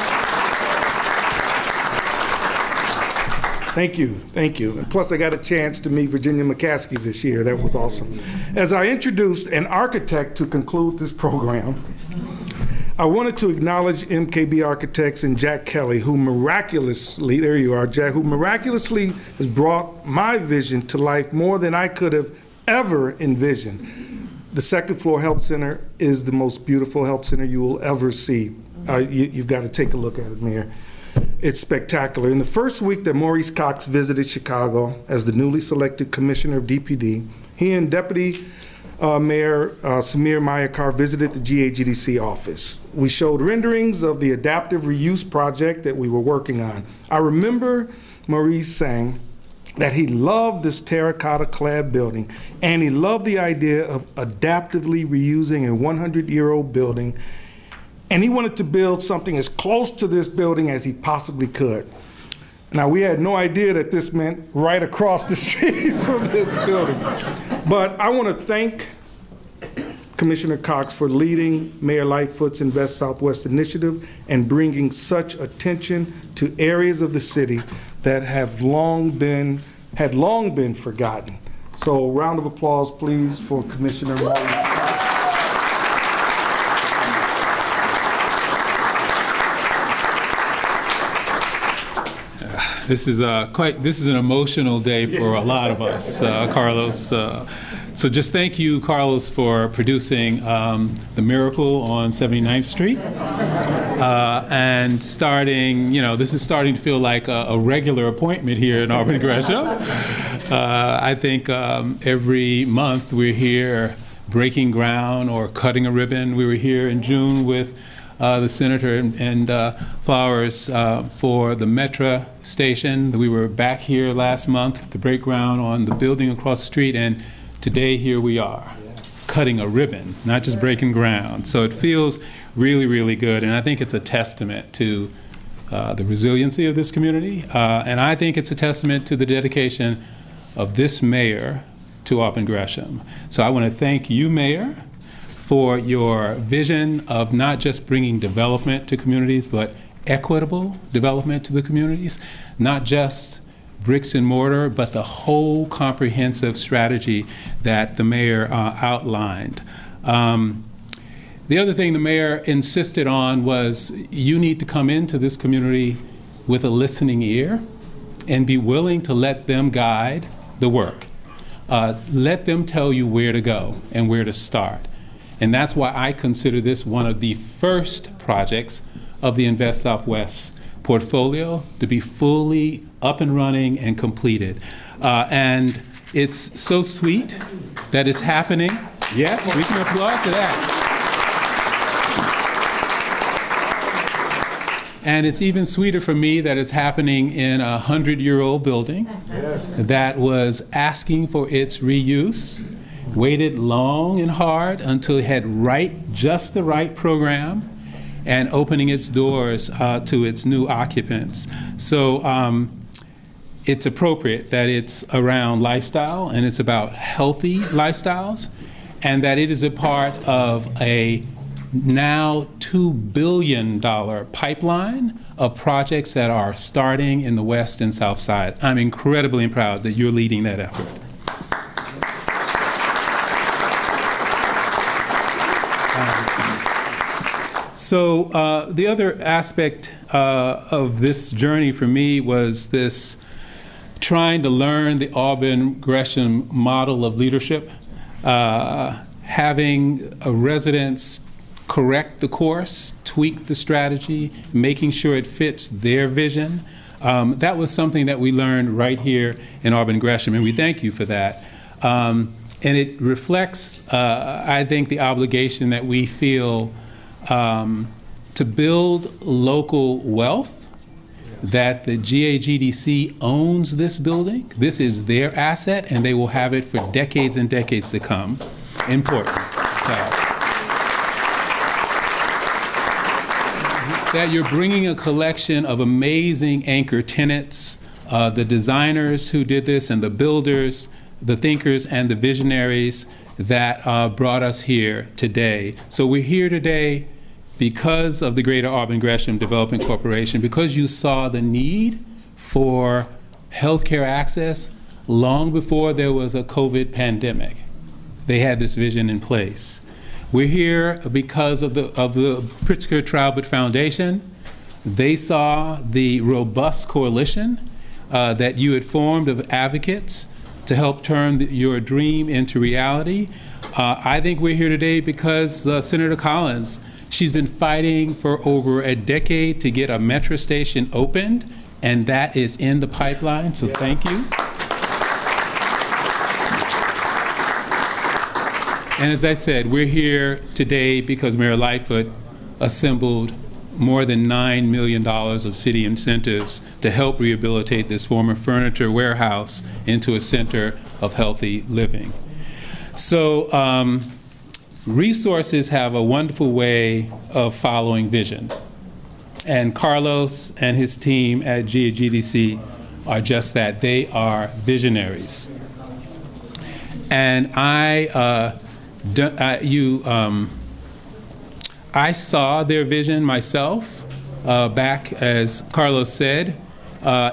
Speaker 1: thank you. And plus I got a chance to meet Virginia McCaskey this year. That was awesome. As I introduced an architect to conclude this program, I wanted to acknowledge MKB Architects and Jack Kelly, who miraculously, there you are, Jack, who miraculously has brought my vision to life more than I could have ever envisioned. The second floor health center is the most beautiful health center you will ever see. You've got to take a look at it, Mayor. It's spectacular. In the first week that Maurice Cox visited Chicago as the newly selected commissioner of DPD, he and Deputy Mayor Samir Mayakar visited the GAGDC office. We showed renderings of the adaptive reuse project that we were working on. I remember Maurice saying, that he loved this terracotta-clad building, and he loved the idea of adaptively reusing a 100-year-old building, and he wanted to build something as close to this building as he possibly could. Now, we had no idea that this meant right across the street from this building. But I want to thank Commissioner Cox for leading Mayor Lightfoot's Invest Southwest initiative and bringing such attention to areas of the city that had long been forgotten. So, round of applause, please, for Commissioner Martin.
Speaker 6: This is an emotional day for a lot of us, Carlos. So just thank you, Carlos, for producing The Miracle on 79th Street. And starting, this is starting to feel like a regular appointment here in Auburn Gresham. I think every month we're here breaking ground or cutting a ribbon. We were here in June with the senator and Flowers for the Metro station. We were back here last month to break ground on the building across the street, and today here we are, cutting a ribbon, not just breaking ground. So it feels really, really good, and I think it's a testament to the resiliency of this community, and I think it's a testament to the dedication of this mayor to Auburn Gresham. So I want to thank you, Mayor, for your vision of not just bringing development to communities, but equitable development to the communities, not just bricks and mortar, but the whole comprehensive strategy that the mayor outlined. The other thing the mayor insisted on was you need to come into this community with a listening ear and be willing to let them guide the work. Let them tell you where to go and where to start. And that's why I consider this one of the first projects of the Invest Southwest portfolio to be fully up and running and completed. And it's so sweet that it's happening. Yes, we can applaud to that. And it's even sweeter for me that it's happening in a 100-year-old building that was asking for its reuse, waited long and hard until it had just the right program, and opening its doors to its new occupants. So it's appropriate that it's around lifestyle, and it's about healthy lifestyles, and that it is a part of a now $2 billion pipeline of projects that are starting in the West and South Side. I'm incredibly proud that you're leading that effort. So the other aspect of this journey for me was this trying to learn the Auburn Gresham model of leadership, having residents correct the course, tweak the strategy, making sure it fits their vision. That was something that we learned right here in Auburn Gresham, and we thank you for that. And it reflects, I think, the obligation that we feel to build local wealth, that the GAGDC owns this building. This is their asset, and they will have it for decades and decades to come. Important. That you're bringing a collection of amazing anchor tenants, the designers who did this, and the builders, the thinkers, and the visionaries that brought us here today. So we're here today because of the Greater Auburn Gresham Development Corporation, because you saw the need for healthcare access long before there was a COVID pandemic. They had this vision in place. We're here because of the Pritzker Traubert Foundation. They saw the robust coalition that you had formed of advocates to help turn your dream into reality. I think we're here today because Senator Collins, she's been fighting for over a decade to get a metro station opened, and that is in the pipeline, so thank you. And as I said, we're here today because Mayor Lightfoot assembled more than $9 million of city incentives to help rehabilitate this former furniture warehouse into a center of healthy living. So resources have a wonderful way of following vision. And Carlos and his team at GDC are just that. They are visionaries. And I saw their vision myself back, as Carlos said,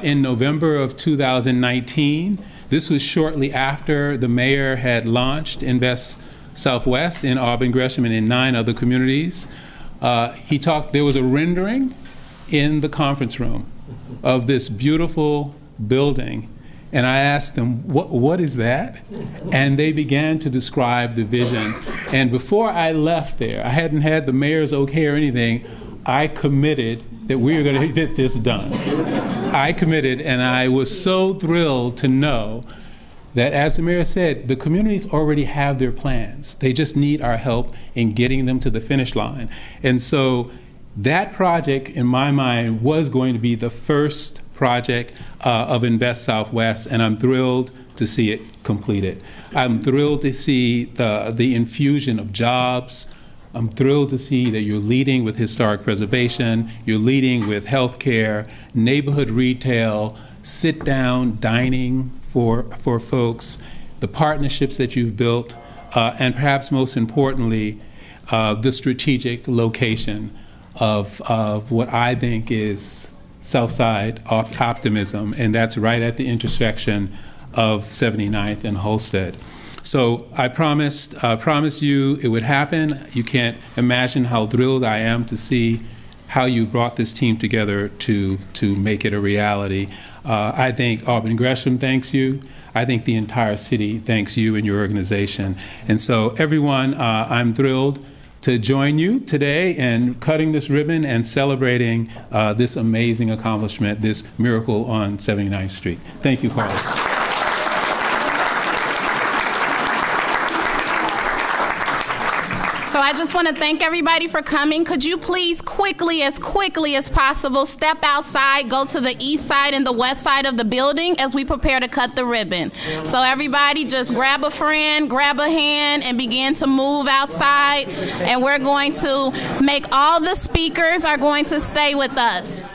Speaker 6: in November of 2019. This was shortly after the mayor had launched Invest Southwest in Auburn Gresham and in 9 other communities. There was a rendering in the conference room of this beautiful building, and I asked them, what is that? And they began to describe the vision. And before I left there, I hadn't had the mayor's okay or anything, I committed that we were going to get this done. I committed, and I was so thrilled to know that, as the mayor said, the communities already have their plans. They just need our help in getting them to the finish line. And so that project, in my mind, was going to be the first project of Invest Southwest, and I'm thrilled to see it completed. I'm thrilled to see the infusion of jobs. I'm thrilled to see that you're leading with historic preservation, you're leading with healthcare, neighborhood retail, sit-down dining for folks, the partnerships that you've built, and perhaps most importantly, the strategic location of what I think is Southside optimism, and that's right at the intersection of 79th and Holstead. So I promised you it would happen. You can't imagine how thrilled I am to see how you brought this team together to make it a reality. I think Auburn Gresham thanks you. I think the entire city thanks you and your organization. And so everyone, I'm thrilled to join you today in cutting this ribbon and celebrating this amazing accomplishment, this miracle on 79th Street. Thank you, Carlos.
Speaker 11: So I just want to thank everybody for coming. Could you please quickly as possible, step outside, go to the east side and the west side of the building as we prepare to cut the ribbon. So everybody just grab a friend, grab a hand, and begin to move outside. And we're going to make all the speakers are going to stay with us.